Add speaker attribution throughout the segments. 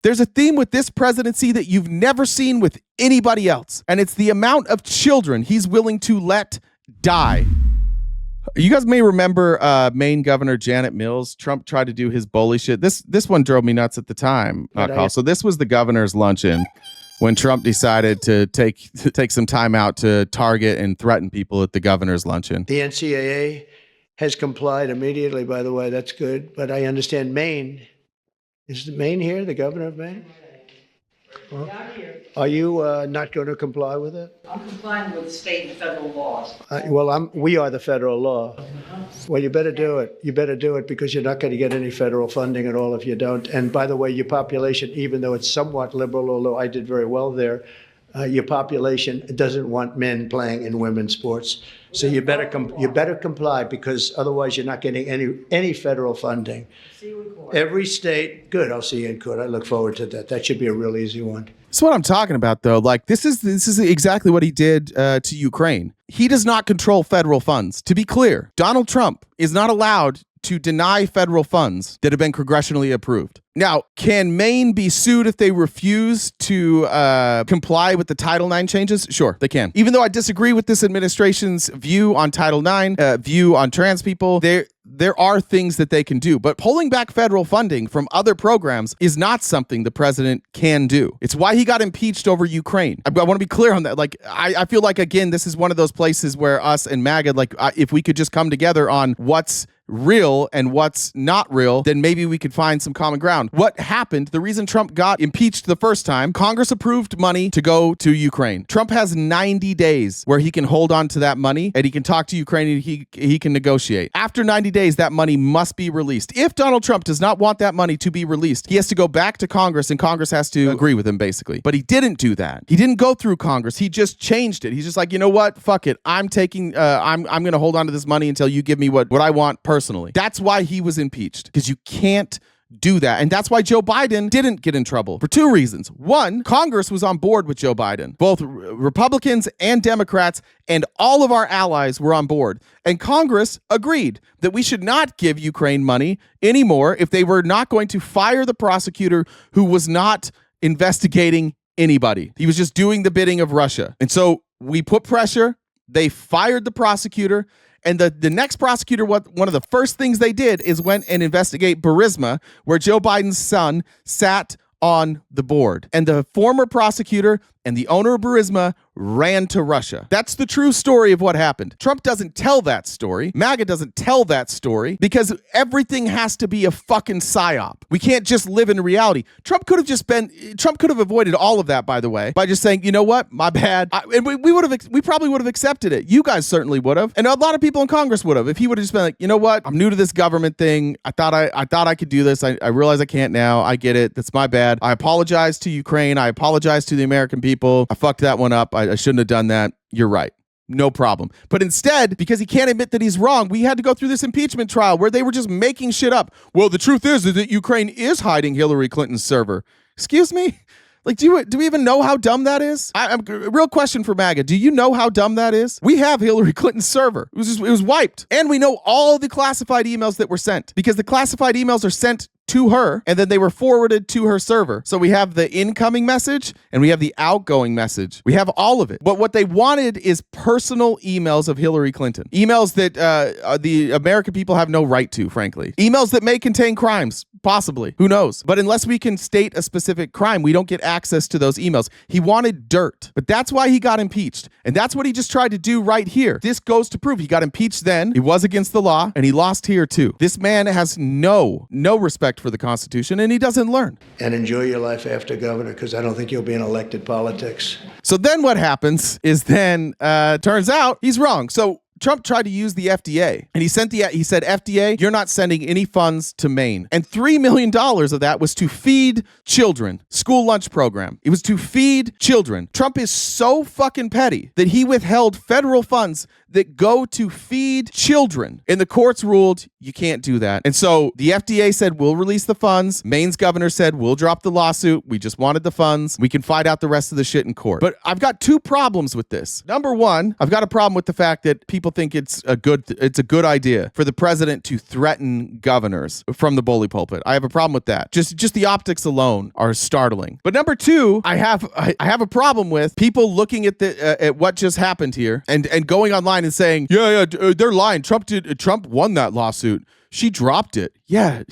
Speaker 1: There's a theme with this presidency that you've never seen with anybody else, and it's the amount of children he's willing to let die. You guys may remember Maine Governor Janet Mills. Trump tried to do his bully shit. This one drove me nuts at the time, Carl. So this was the governor's luncheon when Trump decided to take some time out to target and threaten people at the governor's luncheon.
Speaker 2: The NCAA has complied immediately, by the way. That's good. But I understand Maine. Is Maine here, the governor of Maine? Well,
Speaker 3: not here.
Speaker 2: Are you not going to comply with it?
Speaker 3: I'm complying with state and federal laws.
Speaker 2: We are the federal law. Well, you better do it. You better do it because you're not going to get any federal funding at all if you don't. And by the way, your population, even though it's somewhat liberal, although I did very well there, your population doesn't want men playing in women's sports. So you better comply because otherwise you're not getting any federal funding.
Speaker 3: See you in court.
Speaker 2: Every state, good. I'll see you in court. I look forward to that. That should be a real easy one.
Speaker 1: That's what I'm talking about, though. Like this is exactly what he did to Ukraine. He does not control federal funds. To be clear, Donald Trump is not allowed to deny federal funds that have been congressionally approved. Now, can Maine be sued if they refuse to comply with the Title IX changes? Sure, they can. Even though I disagree with this administration's view on Title IX, view on trans people, there are things that they can do. But pulling back federal funding from other programs is not something the president can do. It's why he got impeached over Ukraine. I want to be clear on that. Like, I feel like, again, this is one of those places where us and MAGA, like, if we could just come together on what's real and what's not real, then maybe we could find some common ground. What happened, the reason Trump got impeached the first time, Congress approved money to go to Ukraine. Trump has 90 days where he can hold on to that money and he can talk to Ukraine and he can negotiate. After 90 days, that money must be released. If Donald Trump does not want that money to be released, he has to go back to Congress and Congress has to agree with him, basically. But he didn't do that. He didn't go through Congress. He just changed it. He's just like, you know what? Fuck it. I'm going to hold on to this money until you give me what I want personally. That's why he was impeached, because you can't do that. And that's why Joe Biden didn't get in trouble for two reasons. One, Congress was on board with Joe Biden. Both Republicans and Democrats and all of our allies were on board. And Congress agreed that we should not give Ukraine money anymore if they were not going to fire the prosecutor who was not investigating anybody. He was just doing the bidding of Russia. And so we put pressure. They fired the prosecutor. And the next prosecutor, one of the first things they did is went and investigate Burisma, where Joe Biden's son sat on the board. And the former prosecutor and the owner of Burisma ran to Russia. That's the true story of what happened. Trump doesn't tell that story. MAGA doesn't tell that story because everything has to be a fucking psyop. We can't just live in reality. Trump could have avoided all of that, by the way, by just saying, you know what, my bad. And we probably would have accepted it. You guys certainly would have. And a lot of people in Congress would have. If he would have just been like, you know what, I'm new to this government thing. I thought I could do this. I realize I can't now. I get it. That's my bad. I apologize to Ukraine. I apologize to the American people. I fucked that one up. I shouldn't have done that. You're right. No problem. But instead, because he can't admit that he's wrong, we had to go through this impeachment trial where they were just making shit up. Well, the truth is that Ukraine is hiding Hillary Clinton's server. Excuse me? Like, do we even know how dumb that is? Real question for MAGA. Do you know how dumb that is? We have Hillary Clinton's server. It was wiped. And we know all the classified emails that were sent because the classified emails are sent to her, and then they were forwarded to her server. So we have the incoming message, and we have the outgoing message. We have all of it. But what they wanted is personal emails of Hillary Clinton. Emails that the American people have no right to, frankly. Emails that may contain crimes, possibly. Who knows? But unless we can state a specific crime, we don't get access to those emails. He wanted dirt. But that's why he got impeached. And that's what he just tried to do right here. This goes to prove he got impeached then. He was against the law, and he lost here too. This man has no respect for the Constitution, and he doesn't learn.
Speaker 2: And enjoy your life after governor, because I don't think you'll be in elected politics.
Speaker 1: So then what happens is turns out he's wrong. So Trump tried to use the FDA, and he said, FDA, you're not sending any funds to Maine. And $3 million of that was to feed children, school lunch program. It was to feed children. Trump is so fucking petty that he withheld federal funds that go to feed children. And the courts ruled you can't do that. And so the FDA said, we'll release the funds. Maine's governor said, we'll drop the lawsuit. We just wanted the funds. We can fight out the rest of the shit in court. But I've got two problems with this. Number one, I've got a problem with the fact that people people think it's a good idea for the president to threaten governors from the bully pulpit. I have a problem with that. Just the optics alone are startling. But number two, I have a problem with people looking at at what just happened here and going online and saying, yeah, they're lying. Trump won that lawsuit. She dropped it. Yeah,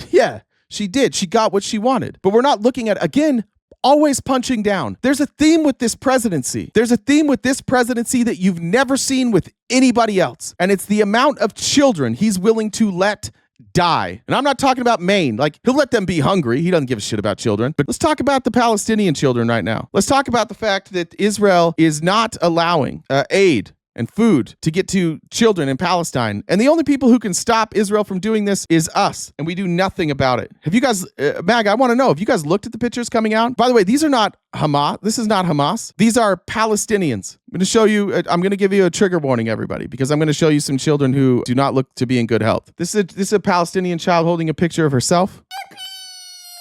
Speaker 1: she did. She got what she wanted. But we're not looking at, again, always punching down. There's a theme with this presidency. There's a theme with this presidency that you've never seen with anybody else. And it's the amount of children he's willing to let die. And I'm not talking about Maine. Like, he'll let them be hungry. He doesn't give a shit about children. But let's talk about the Palestinian children right now. Let's talk about the fact that Israel is not allowing aid and food to get to children in Palestine. And the only people who can stop Israel from doing this is us. And we do nothing about it. Have you guys, Mag, I want to know, have you guys looked at the pictures coming out? By the way, these are not Hamas. This is not Hamas. These are Palestinians. I'm going to show you, I'm going to give you a trigger warning, everybody, because I'm going to show you some children who do not look to be in good health. This is a Palestinian child holding a picture of herself.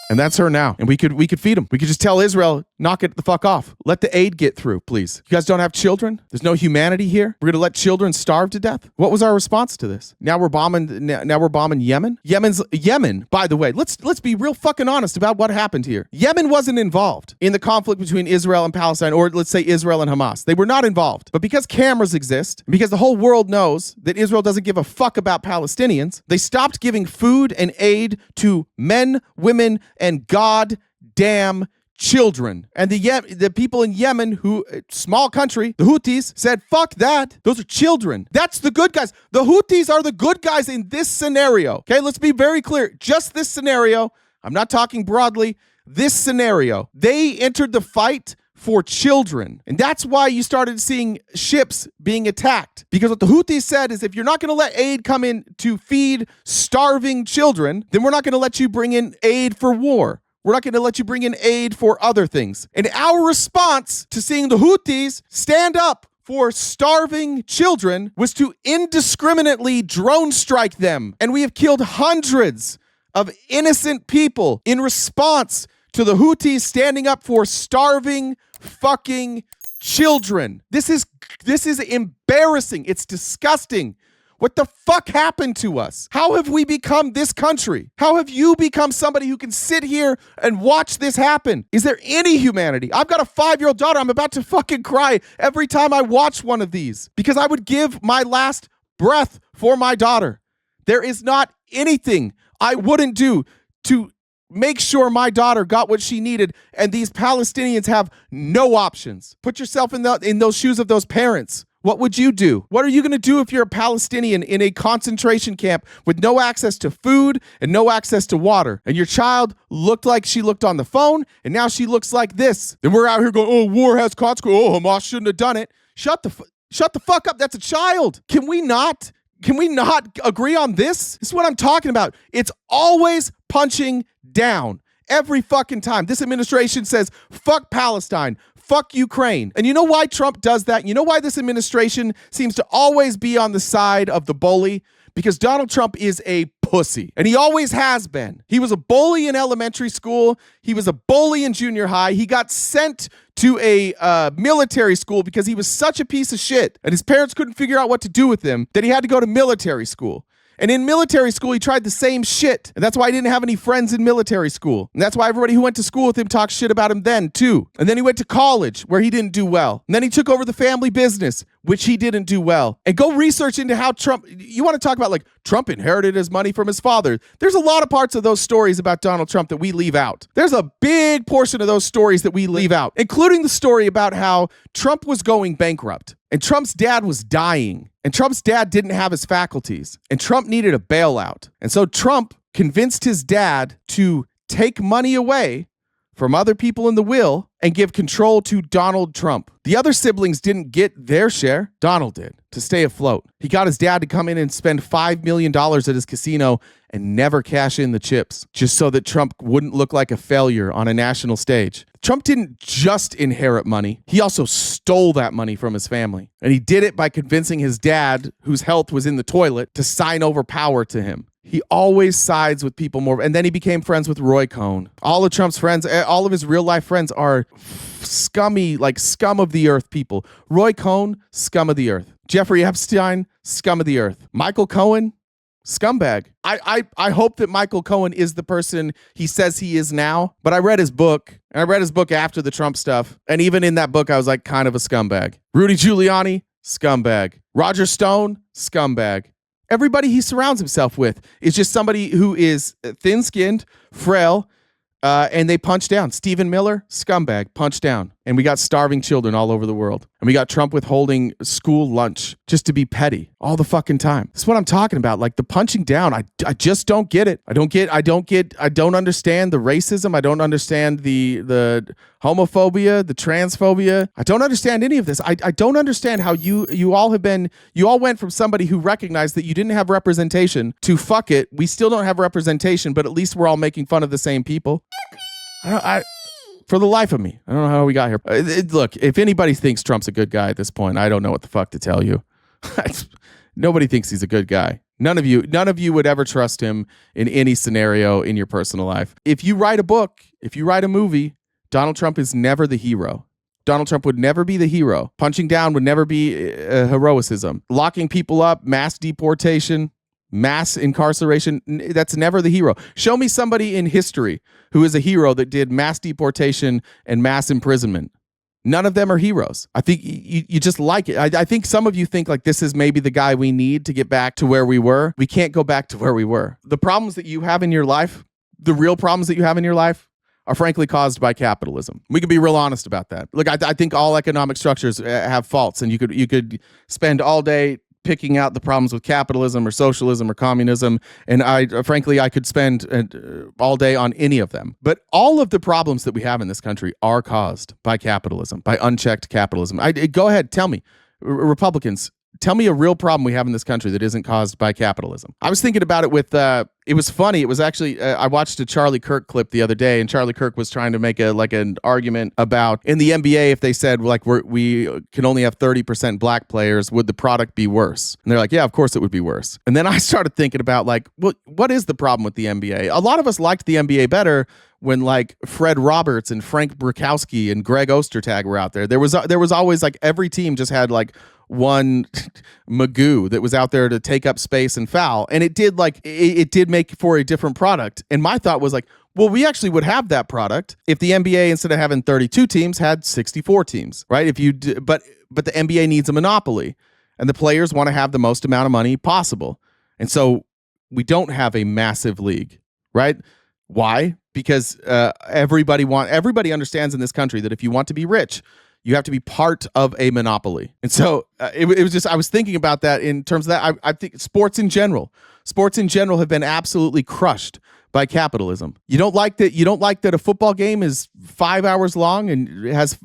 Speaker 1: And that's her now. And we could feed them. We could just tell Israel, knock it the fuck off. Let the aid get through, please. You guys don't have children? There's no humanity here? We're going to let children starve to death? What was our response to this? Now we're bombing Yemen? Yemen, by the way, let's be real fucking honest about what happened here. Yemen wasn't involved in the conflict between Israel and Palestine, or let's say Israel and Hamas. They were not involved. But because cameras exist, because the whole world knows that Israel doesn't give a fuck about Palestinians, they stopped giving food and aid to men, women, and goddamn children. And the people in Yemen, who, small country, the Houthis, said, fuck that. Those are children. That's the good guys. The Houthis are the good guys in this scenario. Okay, let's be very clear. Just this scenario. I'm not talking broadly. This scenario. They entered the fight for children. And that's why you started seeing ships being attacked. Because what the Houthis said is, if you're not going to let aid come in to feed starving children, then we're not going to let you bring in aid for war. We're not going to let you bring in aid for other things. And our response to seeing the Houthis stand up for starving children was to indiscriminately drone strike them. And we have killed hundreds of innocent people in response to the Houthis standing up for starving fucking children. This is embarrassing. It's disgusting. What the fuck happened to us? How have we become this country? How have you become somebody who can sit here and watch this happen? Is there any humanity? I've got a 5-year-old daughter. I'm about to fucking cry every time I watch one of these because I would give my last breath for my daughter. There is not anything I wouldn't do to make sure my daughter got what she needed, and these Palestinians have no options. Put yourself in those shoes of those parents. What would you do? What are you going to do if you're a Palestinian in a concentration camp with no access to food and no access to water, and your child looked like she looked on the phone, and now she looks like this? Then we're out here going, oh, war has consequences. Oh, Hamas shouldn't have done it. Shut the fuck up. That's a child. Can we not agree on this? This is what I'm talking about. It's always punching down every fucking time. This administration says, fuck Palestine, fuck Ukraine. And you know why Trump does that? You know why this administration seems to always be on the side of the bully? Because Donald Trump is a pussy. And he always has been. He was a bully in elementary school. He was a bully in junior high. He got sent to a military school because he was such a piece of shit. And his parents couldn't figure out what to do with him that he had to go to military school. And in military school, he tried the same shit. And that's why he didn't have any friends in military school. And that's why everybody who went to school with him talked shit about him then, too. And then he went to college, where he didn't do well. And then he took over the family business, which he didn't do well. And go research into how Trump, you want to talk about, like, Trump inherited his money from his father. There's a lot of parts of those stories about Donald Trump that we leave out. There's a big portion of those stories that we leave out, including the story about how Trump was going bankrupt. And Trump's dad was dying. And Trump's dad didn't have his faculties. And Trump needed a bailout. And so Trump convinced his dad to take money away from other people in the will and give control to Donald Trump. The other siblings didn't get their share. Donald did, to stay afloat. He got his dad to come in and spend $5 million at his casino and never cash in the chips, just so that Trump wouldn't look like a failure on a national stage. Trump didn't just inherit money. He also stole that money from his family. And he did it by convincing his dad, whose health was in the toilet, to sign over power to him. He always sides with people more. And then he became friends with Roy Cohn. All of Trump's friends, all of his real life friends are scummy, like scum of the earth people. Roy Cohn, scum of the earth. Jeffrey Epstein, scum of the earth. Michael Cohen, scumbag. I hope that Michael Cohen is the person he says he is now, but I read his book, and I read his book after the Trump stuff, and even in that book, I was like kind of a scumbag. Rudy Giuliani, scumbag. Roger Stone, scumbag. Everybody he surrounds himself with is just somebody who is thin-skinned, frail, and they punch down. Stephen Miller, scumbag, punch down. And we got starving children all over the world. And we got Trump withholding school lunch just to be petty all the fucking time. That's what I'm talking about. Like the punching down, I just don't get it. I don't understand the racism. I don't understand the homophobia, the transphobia. I don't understand any of this. I don't understand how you all went from somebody who recognized that you didn't have representation to fuck it. We still don't have representation, but at least we're all making fun of the same people. For the life of me, I don't know how we got here. Look, if anybody thinks Trump's a good guy at this point, I don't know what the fuck to tell you. Nobody thinks he's a good guy. None of you would ever trust him in any scenario in your personal life. If you write a book, if you write a movie, Donald Trump is never the hero. Donald Trump would never be the hero. Punching down would never be heroicism. Locking people up, mass deportation, mass incarceration, that's never the hero. Show me somebody in history who is a hero that did mass deportation and mass imprisonment. None of them are heroes. I think you just like it. I think some of you think like this is maybe the guy we need to get back to where we were. We can't go back to where we were. The problems that you have in your life, the real problems that you have in your life, are frankly caused by capitalism. We could be real honest about that. Look, I think all economic structures have faults, and you could spend all day picking out the problems with capitalism or socialism or communism, and I could spend all day on any of them. But all of the problems that we have in this country are caused by capitalism, by unchecked capitalism. Go ahead, tell me, Republicans, tell me a real problem we have in this country that isn't caused by capitalism. I was thinking about it with, it was funny. It was actually, I watched a Charlie Kirk clip the other day, and Charlie Kirk was trying to make an argument about in the NBA, if they said like we can only have 30% black players, would the product be worse? And they're like, yeah, of course it would be worse. And then I started thinking about like, what is the problem with the NBA? A lot of us liked the NBA better when like Fred Roberts and Frank Brukowski and Greg Ostertag were out there. There was always like every team just had like one Magoo that was out there to take up space and foul, and it did make for a different product. And my thought was like, well, we actually would have that product if the NBA, instead of having 32 teams, had 64 teams, right? But the NBA needs a monopoly, and the players want to have the most amount of money possible, and so we don't have a massive league, right? Why? Because everybody understands in this country that if you want to be rich, you have to be part of a monopoly. And so it was just, I was thinking about that in terms of that. I think sports in general have been absolutely crushed by capitalism. You don't like that a football game is 5 hours long and it has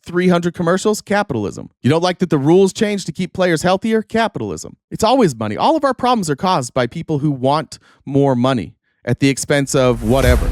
Speaker 1: 300 commercials? Capitalism. You don't like that the rules change to keep players healthier? Capitalism. It's always money. All of our problems are caused by people who want more money at the expense of whatever.